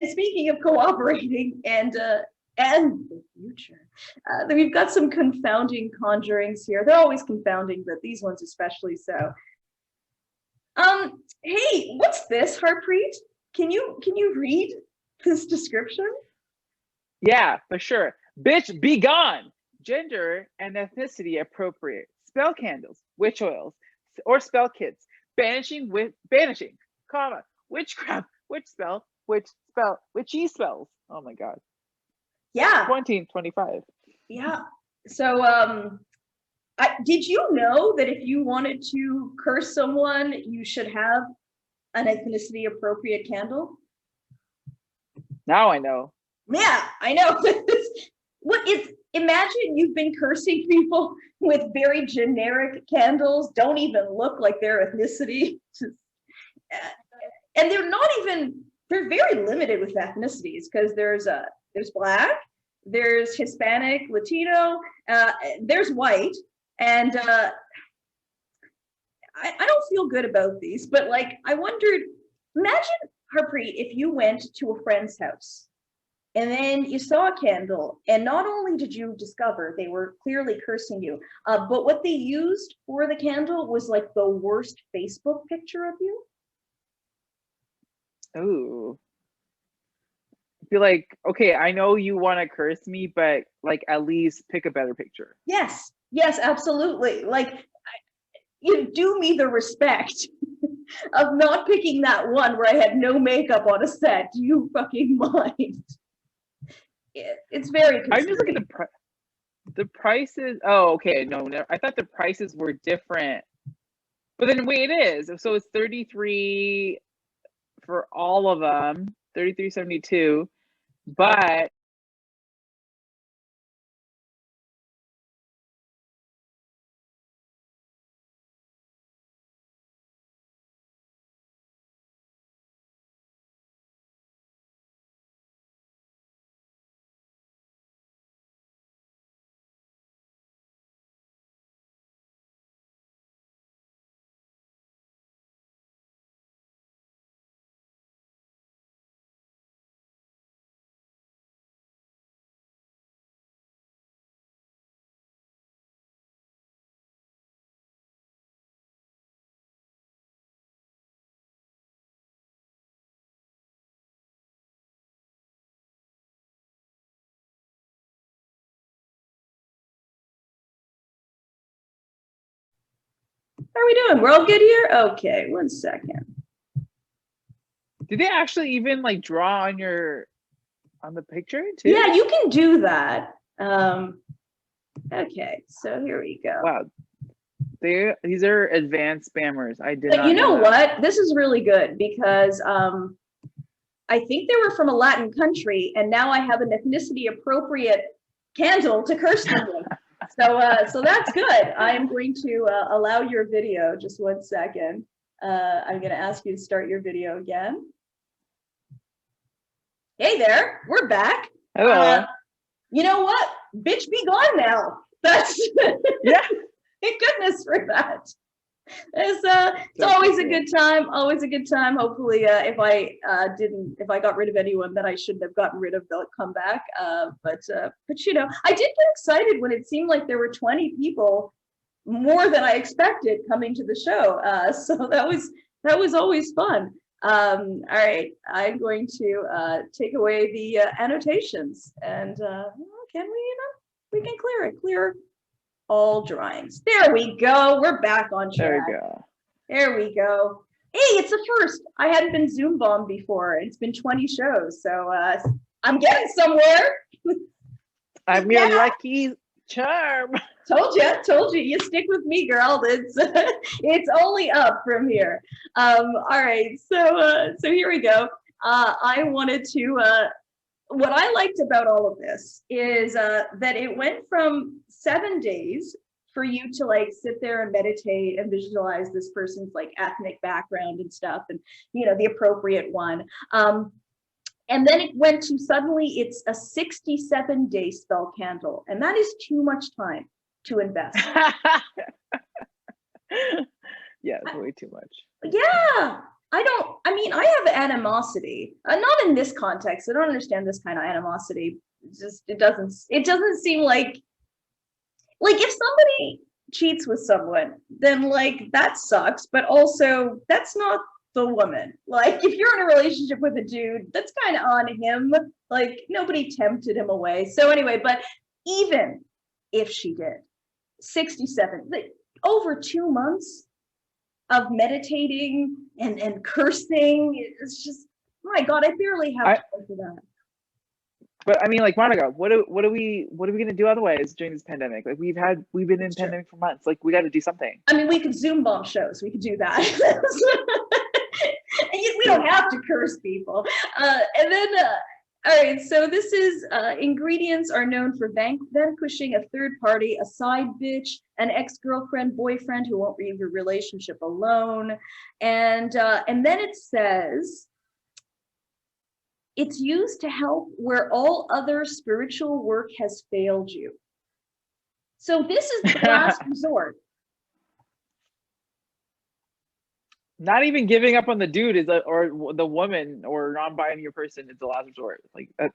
speaking of cooperating and the future, we've got some confounding conjurings here. They're always confounding, but these ones especially so. Hey, what's this, Harpreet? Can you read this description? Yeah, for sure. Bitch, be gone. Gender and ethnicity appropriate. Spell candles, witch oils, or spell kits. Banishing, comma, witchcraft, witchy spells. Oh my god. Yeah. 2025. Yeah. So, did you know that if you wanted to curse someone, you should have an ethnicity appropriate candle? Now I know. Yeah, I know. Imagine you've been cursing people with very generic candles, don't even look like their ethnicity. And they're very limited with ethnicities, because there's Black, there's Hispanic, Latino, there's white, and I don't feel good about these, but like I wondered, imagine, Harpreet, if you went to a friend's house and then you saw a candle, and not only did you discover they were clearly cursing you, but what they used for the candle was like the worst Facebook picture of you. Ooh. I feel like, okay, I know you want to curse me, but like at least pick a better picture. Yes, absolutely. Like, you do me the respect of not picking that one where I had no makeup on a set. Do you fucking mind? It's very concerning. I'm just looking at the prices. Oh, okay. No, I thought the prices were different. But then wait, it is. So it's 33 for all of them, 33.72. But How are we doing? We're all good here? Okay, 1 second. did they actually even like draw on the picture too? Yeah, you can do that. Okay, so here we go. Wow. These are advanced spammers. I did but not you know that. what? This is really good, because I think they were from a Latin country, and now I have an ethnicity appropriate candle to curse them with. So that's good. I'm going to allow your video. Just 1 second. I'm going to ask you to start your video again. Hey there, we're back. Hello. You know what? Bitch, be gone now. That's Yeah. Thank goodness for that. It's always a good time. Always a good time. Hopefully, if I got rid of anyone that I shouldn't have gotten rid of, they'll come back. But you know, I did get excited when it seemed like there were 20 people, more than I expected, coming to the show. So that was always fun. All right, I'm going to take away the annotations, and can we? We can clear all drawings. There we go. We're back on track. There we go. There we go. Hey, it's a first. I hadn't been Zoom bombed before. It's been 20 shows, so I'm getting somewhere. I'm your lucky charm. Told you. You stick with me, girl. It's only up from here. All right, so here we go. I wanted to. What I liked about all of this is that it went from 7 days for you to like sit there and meditate and visualize this person's like ethnic background and stuff, and the appropriate one. And then it went to suddenly it's a 67-day spell candle, and that is too much time to invest. Yeah, it's way too much. Yeah. I mean, I have animosity, not in this context. I don't understand this kind of animosity. It doesn't seem like if somebody cheats with someone, then like that sucks, but also that's not the woman. Like if you're in a relationship with a dude, that's kind of on him. Like nobody tempted him away. So anyway, but even if she did, 67, over 2 months of meditating and cursing. It's just, my God, I barely have time for that. But I mean, like, Monica, what are we gonna do otherwise during this pandemic? Like we've been in pandemic for months. Like we got to do something. I mean, we could Zoom bomb shows. We could do that. We don't have to curse people. And then, all right. So this is ingredients are known for vanquishing a third party, a side bitch, an ex-girlfriend, boyfriend who won't leave your relationship alone, and then it says. It's used to help where all other spiritual work has failed you. So this is the last resort. Not even giving up on the dude or the woman or non-binary person is the last resort. Like that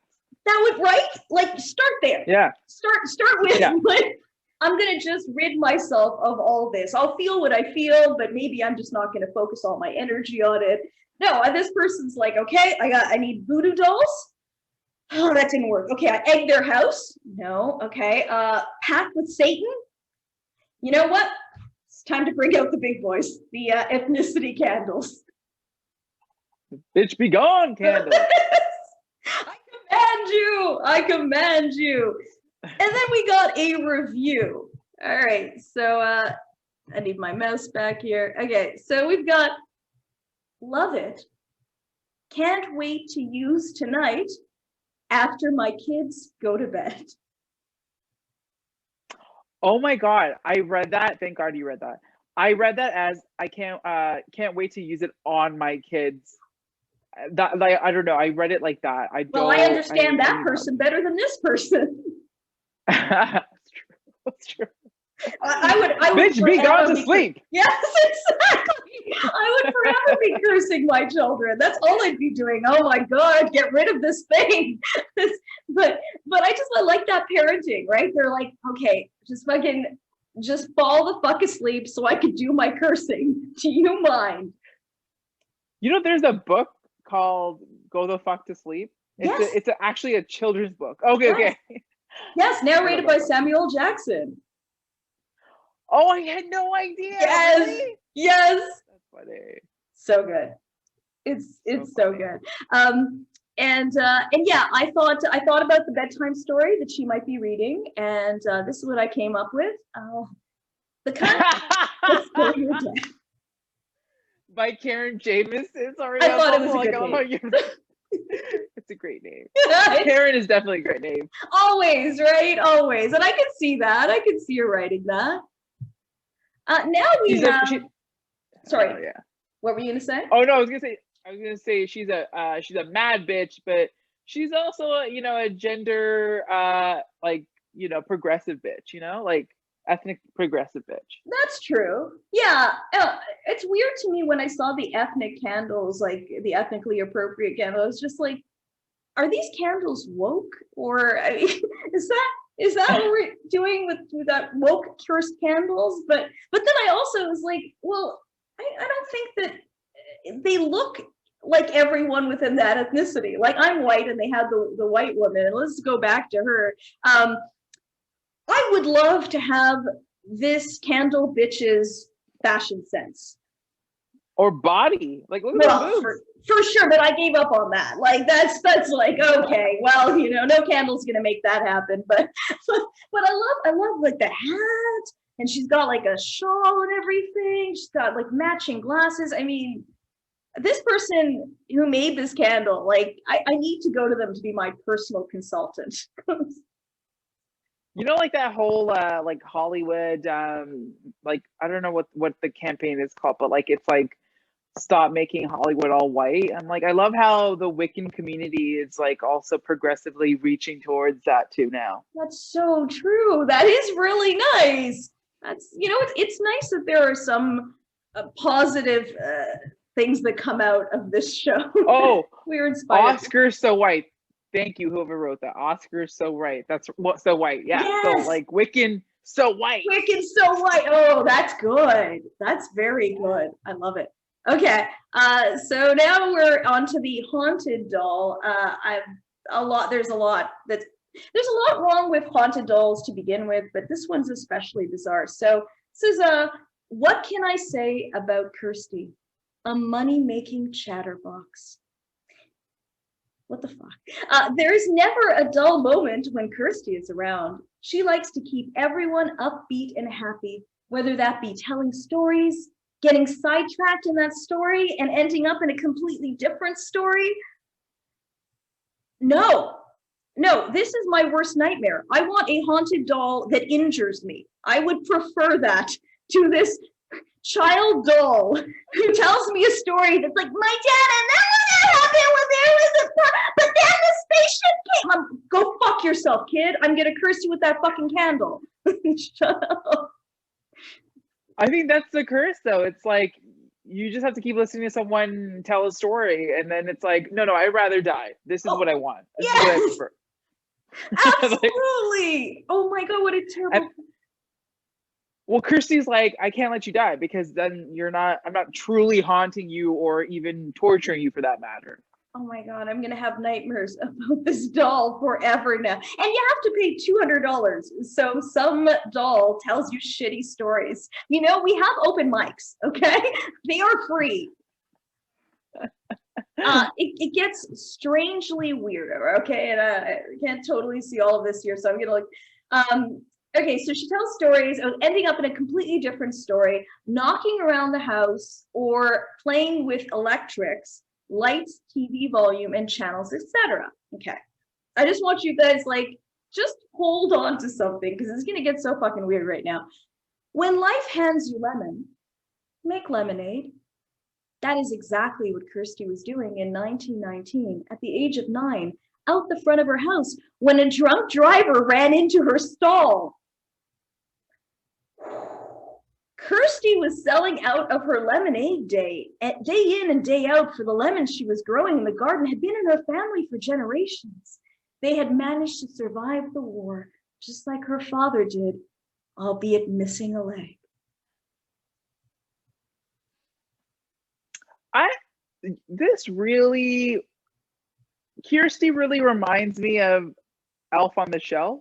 would, right? Like start there. Yeah. Start with like, I'm gonna just rid myself of all this. I'll feel what I feel, but maybe I'm just not gonna focus all my energy on it. No, this person's like, okay, I need voodoo dolls. Oh, that didn't work. Okay, I egged their house. No, okay. Pact with Satan. You know what? It's time to bring out the big boys, the ethnicity candles. Bitch be gone candle. I command you. And then we got a review. All right, so I need my mouse back here. Okay, so we've got love it. Can't wait to use tonight after my kids go to bed. Oh my God, I read that. Thank God you read that. I read that as I can't wait to use it on my kids. That, like, I don't know. I read it like that. I understand that person better than this person. That's true. That's true. I would Bitch, be gone to sleep. Yes, exactly. I would forever be cursing my children. That's all I'd be doing. Oh my God, get rid of this thing. But I like that parenting, right? They're like, okay, just fall the fuck asleep so I could do my cursing. Do you mind? You know, there's a book called Go the Fuck to Sleep. It's actually a children's book. Okay. Yes, narrated by Samuel Jackson. Oh, I had no idea. Yes. Really? Yes. That's funny. So good. It's so good. And yeah, I thought about the bedtime story that she might be reading, and this is what I came up with. The kind of by Karen Jamison. Sorry, I thought it was a good name. It's a great name. Karen is definitely a great name. Always, right? Always. And I can see that. I can see her writing that. Now we have. Sorry. Yeah. What were you gonna say? Oh no, I was gonna say she's a mad bitch, but she's also a gender progressive bitch. Like ethnic progressive bitch. That's true. Yeah. It's weird to me when I saw the ethnic candles, like the ethnically appropriate candles. I was just like, are these candles woke, or I mean, is that what we're doing with that woke cursed candles? But then I also was like, well, I don't think that they look like everyone within that ethnicity. Like I'm white and they had the white woman, and let's go back to her. I would love to have this candle bitch's fashion sense. Or body. Like look at the boobs. For sure, but I gave up on that. Like that's like, okay, well, no candle's gonna make that happen. But I love like the hat, and she's got like a shawl and everything. She's got like matching glasses. I mean, this person who made this candle, like I need to go to them to be my personal consultant. Like that whole like Hollywood like I don't know what the campaign is called, but like it's like stop making Hollywood all white. I'm like, I love how the Wiccan community is like also progressively reaching towards that too now. That's so true. That is really nice. That's it's nice that there are some positive things that come out of this show. Oh, We were inspired. Oscar's so white. Thank you, whoever wrote that. Oscar's so right. That's what so white. Yeah. Yes. So like Wiccan, so white. Wiccan's so white. Oh, that's good. That's very good. I love it. Okay. So now we're on to the haunted doll. There's a lot wrong with haunted dolls to begin with, but this one's especially bizarre. So this is what can I say about Kirsty? A money-making chatterbox. What the fuck? There's never a dull moment when Kirsty is around. She likes to keep everyone upbeat and happy, whether that be telling stories, getting sidetracked in that story, and ending up in a completely different story. No, this is my worst nightmare. I want a haunted doll that injures me. I would prefer that to this child doll who tells me a story that's like, my dad, and then what happened when there was but then the spaceship came. Go fuck yourself, kid. I'm gonna curse you with that fucking candle. Shut up. I think that's the curse, though. It's like you just have to keep listening to someone tell a story, and then it's like, no, I'd rather die. This is what I want. This is what I prefer. Absolutely. Oh my god, what a terrible. Well, Kirsty's like, I can't let you die because then I'm not truly haunting you or even torturing you for that matter. Oh my god, I'm gonna have nightmares about this doll forever now. And you have to pay $200. So some doll tells you shitty stories. You know, we have open mics, okay? They are free. It gets strangely weirder, okay? And I can't totally see all of this here, so I'm gonna look. Okay, so she tells stories of ending up in a completely different story, knocking around the house or playing with electrics, lights, TV volume, and channels, etc. Okay, I just want you guys just hold on to something because it's gonna get so fucking weird right now. When life hands you lemon, make lemonade. That is exactly what Kirsty was doing in 1919 at the age of 9, out the front of her house when a drunk driver ran into her stall. Kirsty was selling out of her lemonade day in and day out, for the lemons she was growing in the garden had been in her family for generations. They had managed to survive the war, just like her father did, albeit missing a leg. Kirsty really reminds me of Elf on the Shelf.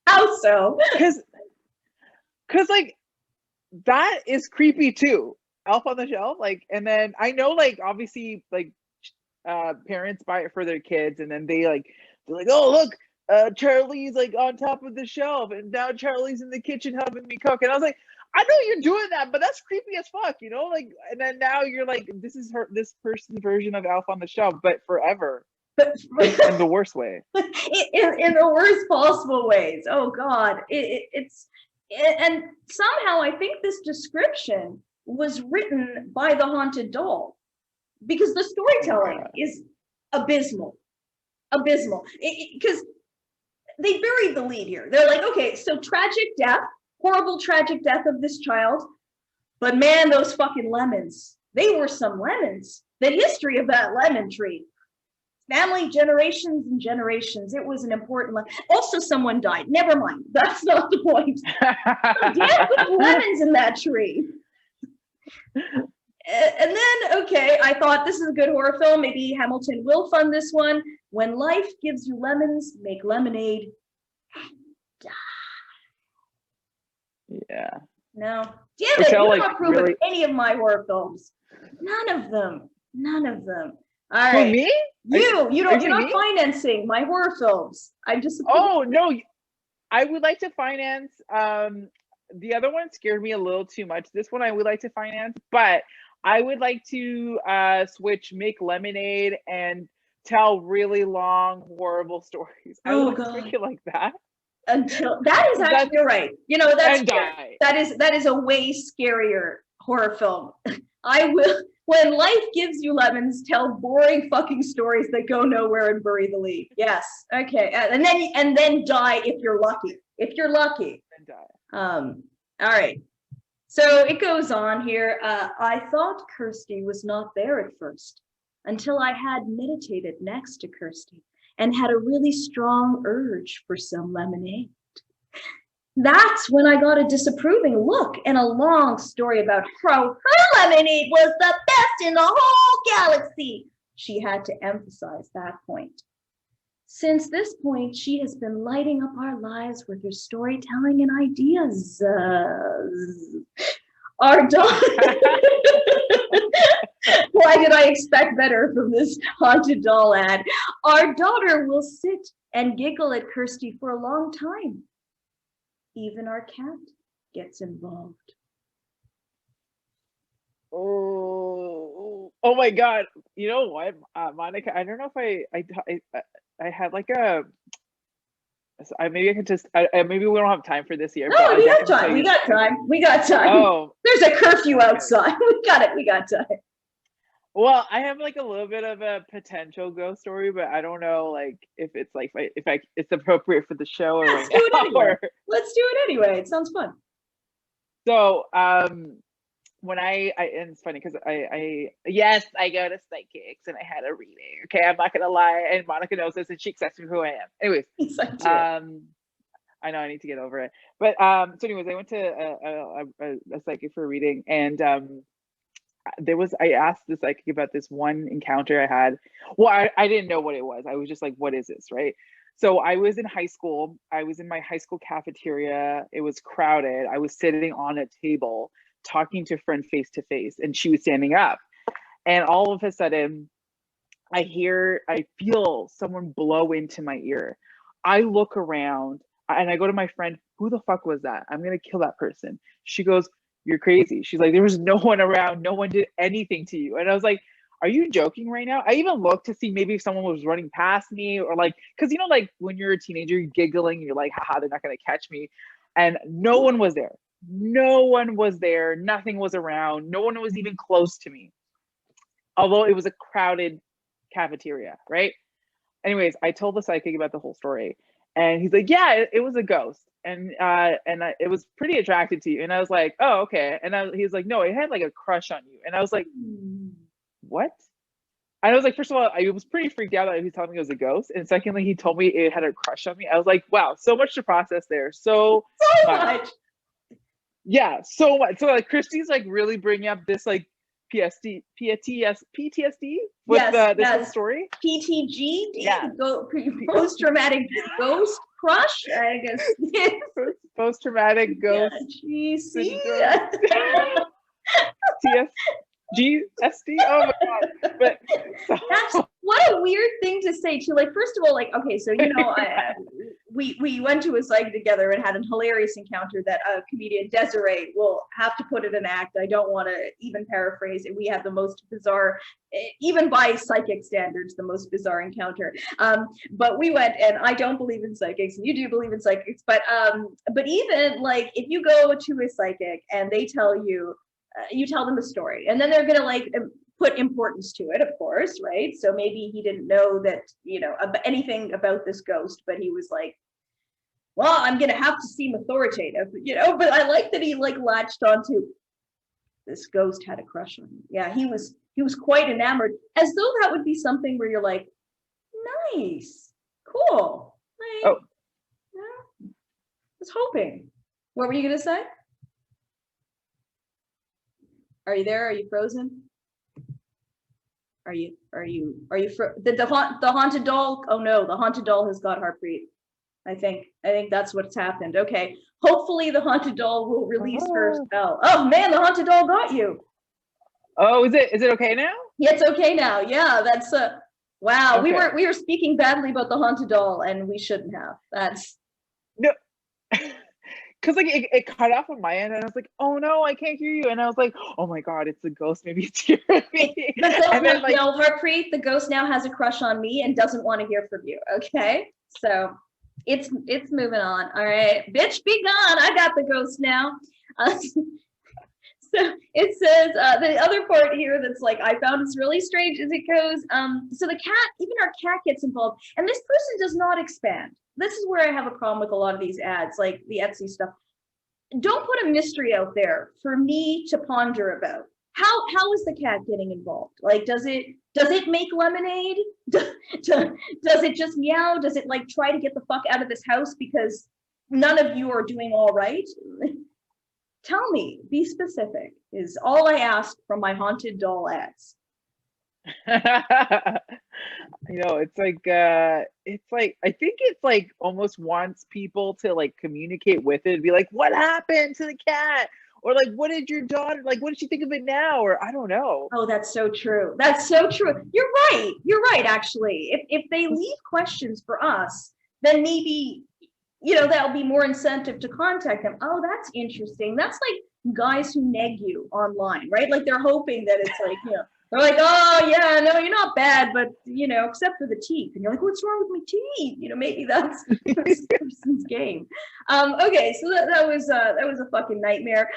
How so? Because like that is creepy too. Elf on the Shelf, and then I know obviously parents buy it for their kids, and then they're like, oh look, Charlie's on top of the shelf, and now Charlie's in the kitchen helping me cook, and I was like, I know you're doing that, but that's creepy as fuck, and then now you're like, this is this person's version of Elf on the Shelf, but forever. In the worst way. in the worst possible ways. Oh God, and somehow I think this description was written by the haunted doll because the storytelling is abysmal. Because they buried the lead here. They're like, okay, so horrible tragic death of this child, but man, those fucking lemons, they were some lemons. The history of that lemon tree. Family, generations and generations. It was an important one. Also, someone died. Never mind. That's not the point. Damn good lemons in that tree. And then, okay, I thought this is a good horror film. Maybe Hamilton will fund this one. When life gives you lemons, make lemonade. Die. Yeah. No. Damn it. You don't approve of any of my horror films. None of them. All right. For me? You're not financing my horror films. I'm just. Oh no, I would like to finance. The other one scared me a little too much. This one I would like to finance, but I would like to switch, make lemonade, and tell really long, horrible stories. I would switch it like that. Until that is actually you're right. That is a way scarier horror film. I will. When life gives you lemons, tell boring fucking stories that go nowhere and bury the lead. Yes. Okay. And then die if you're lucky. If you're lucky. And die. All right. So it goes on here. I thought Kirsty was not there at first until I had meditated next to Kirsty and had a really strong urge for some lemonade. That's when I got a disapproving look and a long story about how her lemonade was the best in the whole galaxy. She had to emphasize that point. Since this point, she has been lighting up our lives with her storytelling and ideas. Our daughter. Why did I expect better from this haunted doll ad? Our daughter will sit and giggle at Kirsty for a long time. Even our cat gets involved. Oh my God. You know what, Monica, I don't know if I had like a, maybe I could just, maybe we don't have time for this year. No, we got time. We got time. We got time. Oh, there's a curfew outside. We got it. We got time. Well, I have like a little bit of a potential ghost story, but I don't know like if it's like if it's appropriate for the show or Let's do it anyway. Let's do it anyway. It sounds fun. So when I and it's funny because yes, I go to psychics and I had a reading. Okay, I'm not gonna lie, and Monica knows this, and she accepts me for who I am. Anyways, I know I need to get over it, but so anyways, I went to a psychic for a reading, and I asked the psychic about this one encounter I had. Well, I didn't know what it was. I was just like, what is this, right? So I was in high school. I was in my high school cafeteria. It was crowded. I was sitting on a table talking to a friend face to face, and she was standing up. And all of a sudden, I feel someone blow into my ear. I look around and I go to my friend, who the fuck was that? I'm going to kill that person. She goes, you're crazy. She's like, there was no one around. No one did anything to you. And I was like, are you joking right now? I even looked to see maybe if someone was running past me or like, cause you know, like when you're a teenager, you're giggling, you're like, haha, they're not going to catch me. And no one was there. No one was there. Nothing was around. No one was even close to me. Although it was a crowded cafeteria, right? Anyways, I told the psychic about the whole story, and he's like, yeah, it was a ghost. And it was pretty attracted to you. And I was like, oh, okay. And he's like, no, it had like a crush on you. And I was like, what? And I was like, first of all, I was pretty freaked out that he was telling me it was a ghost. And secondly, he told me it had a crush on me. I was like, wow, so much to process there. So much. Yeah, so much. So like Christy's like really bringing up this like PTSD with this whole story. PTG, post-traumatic ghost crush, I guess. Post-traumatic ghost. Yeah, GSD. Oh my God! But that's what a weird thing to say too. Like, first of all, like, okay, so you know, we went to a psych together and had a hilarious encounter that comedian Desiree will have to put in an act. I don't want to even paraphrase it. We had the most bizarre, even by psychic standards, the most bizarre encounter. But we went, and I don't believe in psychics, and you do believe in psychics, but even like if you go to a psychic and they tell you, you tell them a story, and then they're gonna like put importance to it, of course, right? So maybe he didn't know that, you know, anything about this ghost, but he was like, well, I'm gonna have to seem authoritative, you know. But I like that he like latched onto this ghost had a crush on me. Yeah, he was quite enamored, as though that would be something where you're like, nice, cool. Like, yeah, I was hoping. What were you gonna say? Are you there? Are you frozen? Are you the haunted doll? Oh no, the haunted doll has got Harpreet. I think that's what's happened. Okay, hopefully the haunted doll will release her spell. Oh man, the haunted doll got you. Oh, is it okay now? Yeah, it's okay now. Yeah, that's wow. Okay. We were speaking badly about the haunted doll, and we shouldn't have. That's no. Because like it cut off on my end, and I was like, oh no, I can't hear you. And I was like, oh my God, it's a ghost. Maybe it's hearing me. But then, like, no, Harpreet, the ghost now has a crush on me and doesn't want to hear from you. Okay, so it's moving on. All right, bitch, be gone. I got the ghost now. So it says the other part here that's like, I found it's really strange as it goes. So the cat, even our cat gets involved, and this person does not expand. This is where I have a problem with a lot of these ads, like the Etsy stuff. don't put a mystery out there for me to ponder about. How is the cat getting involved? Like, does it make lemonade? Does it just meow? Does it like try to get the fuck out of this house because none of you are doing all right? Tell me, be specific is all I ask from my haunted doll ads. You know, it's like I think it's like almost wants people to like communicate with it and be like, what happened to the cat? Or like, what did your daughter, like, what did she think of it now? Or I don't know. Oh, that's so true. That's so true. You're right. You're right, actually. If they leave questions for us, then maybe, you know, that'll be more incentive to contact them. Oh, that's interesting. That's like guys who neg you online, right? Like they're hoping that it's like, you know, they're like, oh yeah, no, you're not bad, but you know, except for the teeth. And you're like, what's wrong with my teeth? You know, maybe that's this person's game. Okay, so that was a fucking nightmare.